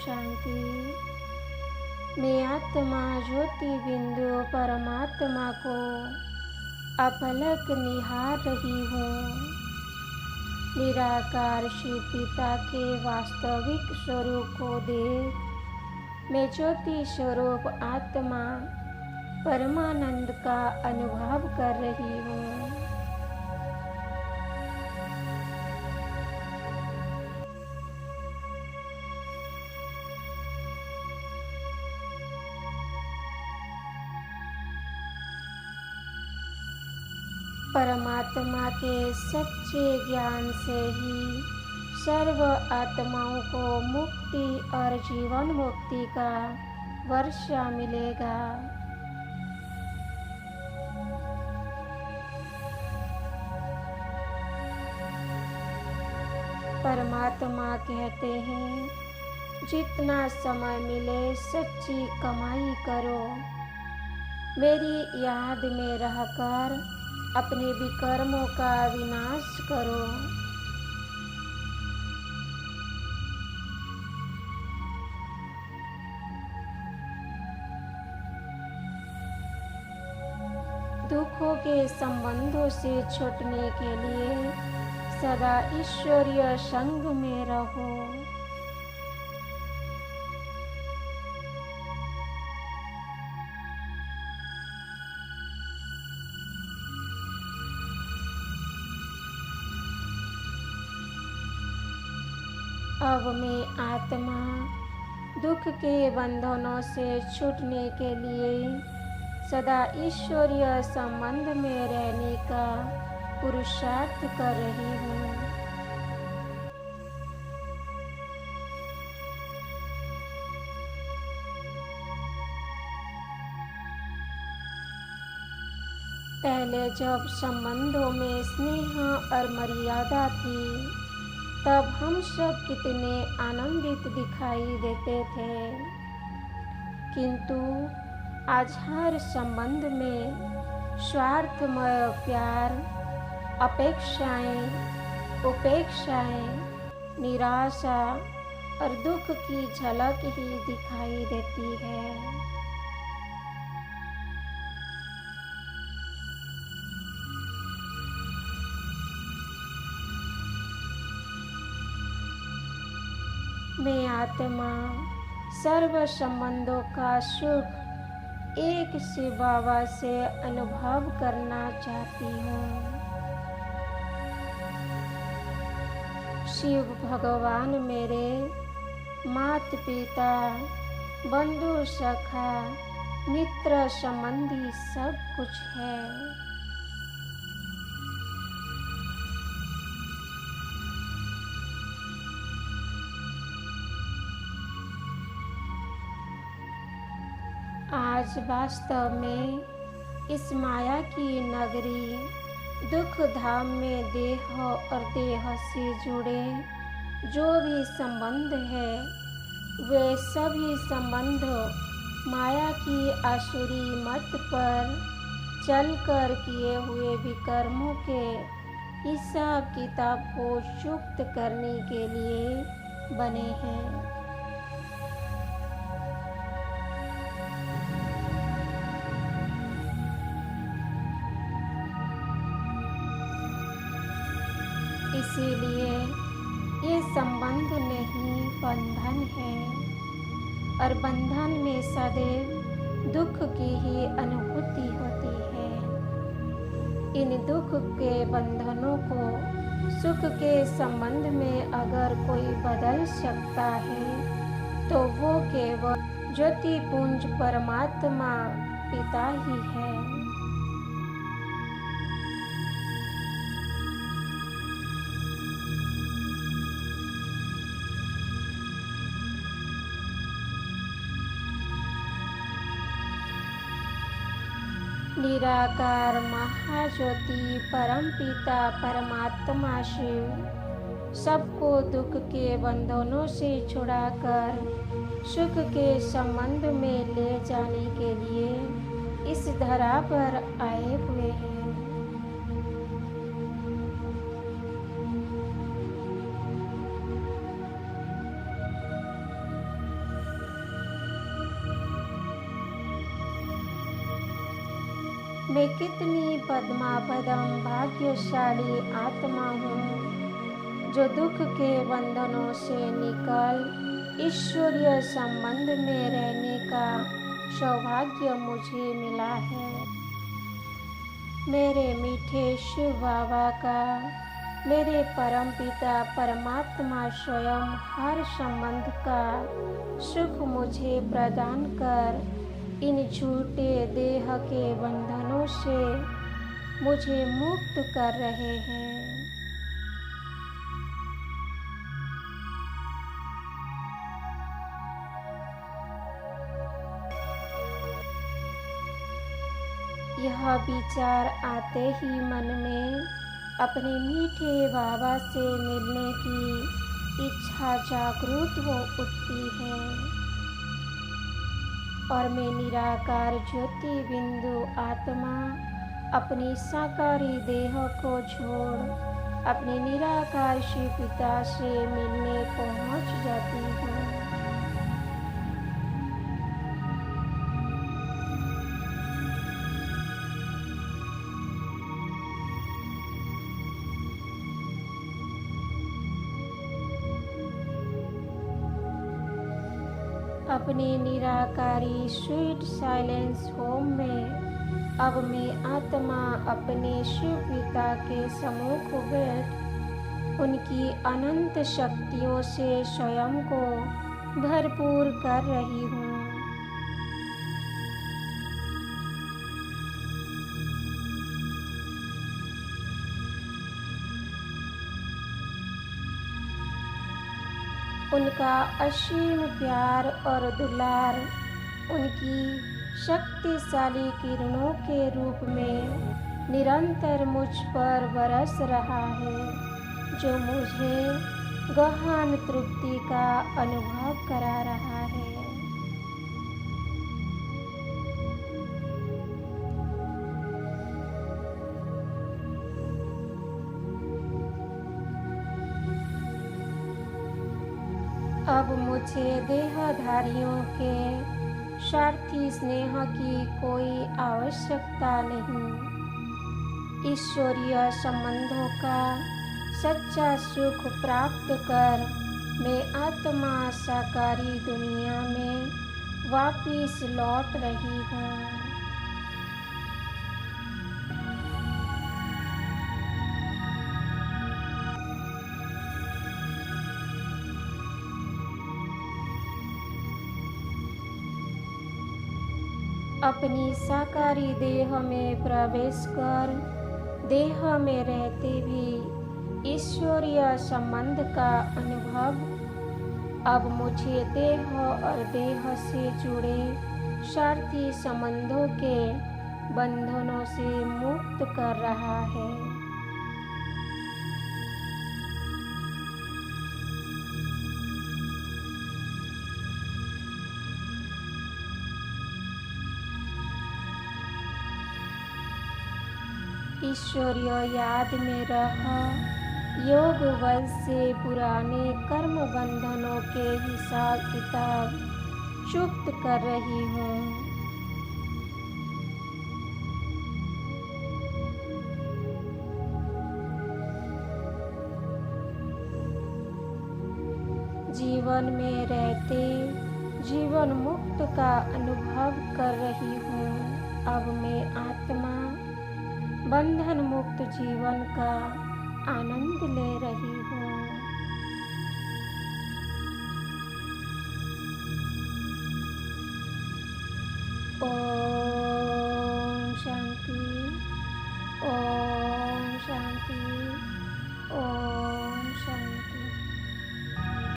शांति। मैं आत्मा ज्योति बिंदु परमात्मा को अपलक निहार रही हूँ। निराकार शिव पिता के वास्तविक स्वरूप को देख मैं ज्योति स्वरूप आत्मा परमानंद का अनुभव कर रही हूँ। परमात्मा के सच्चे ज्ञान से ही सर्व आत्माओं को मुक्ति और जीवन मुक्ति का वर्षा मिलेगा। परमात्मा कहते हैं, जितना समय मिले सच्ची कमाई करो, मेरी याद में रहकर अपने विकर्मों का विनाश करो। दुखों के संबंधों से छूटने के लिए सदा ईश्वरीय संग में रहो। अब मैं आत्मा दुख के बंधनों से छूटने के लिए सदा ईश्वरीय संबंध में रहने का पुरुषार्थ कर रही हूँ। पहले जब संबंधों में स्नेह और मर्यादा थी, तब हम सब कितने आनंदित दिखाई देते थे, किंतु आज हर संबंध में स्वार्थमय प्यार, अपेक्षाएं, उपेक्षाएं, निराशा और दुख की झलक ही दिखाई देती है। मैं आत्मा सर्व संबंधों का सुख एक शिव बाबा से अनुभव करना चाहती हूँ। शिव भगवान मेरे माता पिता, बंधु सखा, मित्र संबंधी सब कुछ है। आज वास्तव में इस माया की नगरी दुख धाम में देह और देह से जुड़े जो भी संबंध है, वे सभी संबंध माया की आसुरी मत पर चलकर किए हुए विकर्मों के हिसाब किताब को चुक्त करने के लिए बने हैं। इसीलिए ये संबंध नहीं, बंधन है, और बंधन में सदैव दुख की ही अनुभूति होती है। इन दुख के बंधनों को सुख के संबंध में अगर कोई बदल सकता है, तो वो केवल ज्योतिपुंज परमात्मा पिता ही है। निराकार महाज्योति परमपिता परमात्मा शिव सबको दुख के बंधनों से छुड़ाकर सुख के संबंध में ले जाने के लिए इस धरा पर आए हुए हैं। मैं कितनी पद्मापदम भाग्यशाली आत्मा हूँ जो दुख के बंधनों से निकल ईश्वरीय संबंध में रहने का सौभाग्य मुझे मिला है। मेरे मीठे शिव बाबा का, मेरे परमपिता परमात्मा स्वयं हर संबंध का सुख मुझे प्रदान कर इन झूठे देह के बंधनों से मुझे मुक्त कर रहे हैं। यह विचार आते ही मन में अपने मीठे बाबा से मिलने की इच्छा जागृत हो उठती है और मैं निराकार ज्योति बिंदु आत्मा अपनी साकारी देह को छोड़ अपने निराकार शिव पिता से मिलने पहुंच जाती हूँ। अपने निराकारी स्वीट साइलेंस होम में अब मैं आत्मा अपने शिव पिता के सम्मुख बैठ उनकी अनंत शक्तियों से स्वयं को भरपूर कर रही हूँ। उनका असीम प्यार और दुलार उनकी शक्तिशाली किरणों के रूप में निरंतर मुझ पर बरस रहा है, जो मुझे गहन तृप्ति का अनुभव करा रहा है। अब मुझे देहधारियों के स्वार्थी स्नेह की कोई आवश्यकता नहीं। ईश्वरीय संबंधों का सच्चा सुख प्राप्त कर मैं आत्मा साकारी दुनिया में वापिस लौट रही हूँ। अपनी साकारी देह में प्रवेश कर देह में रहते भी ईश्वरीय संबंध का अनुभव अब मुझे देह और देह से जुड़े स्वार्थी संबंधों के बंधनों से मुक्त कर रहा है। ईश्वरीय याद में रह योग बल से पुराने कर्म बंधनों के हिसाब किताब चुक्त कर रही हूँ। जीवन में रहते जीवन मुक्त का अनुभव कर रही हूँ। अब मैं आत्मा बंधन मुक्त जीवन का आनंद ले रही हूँ।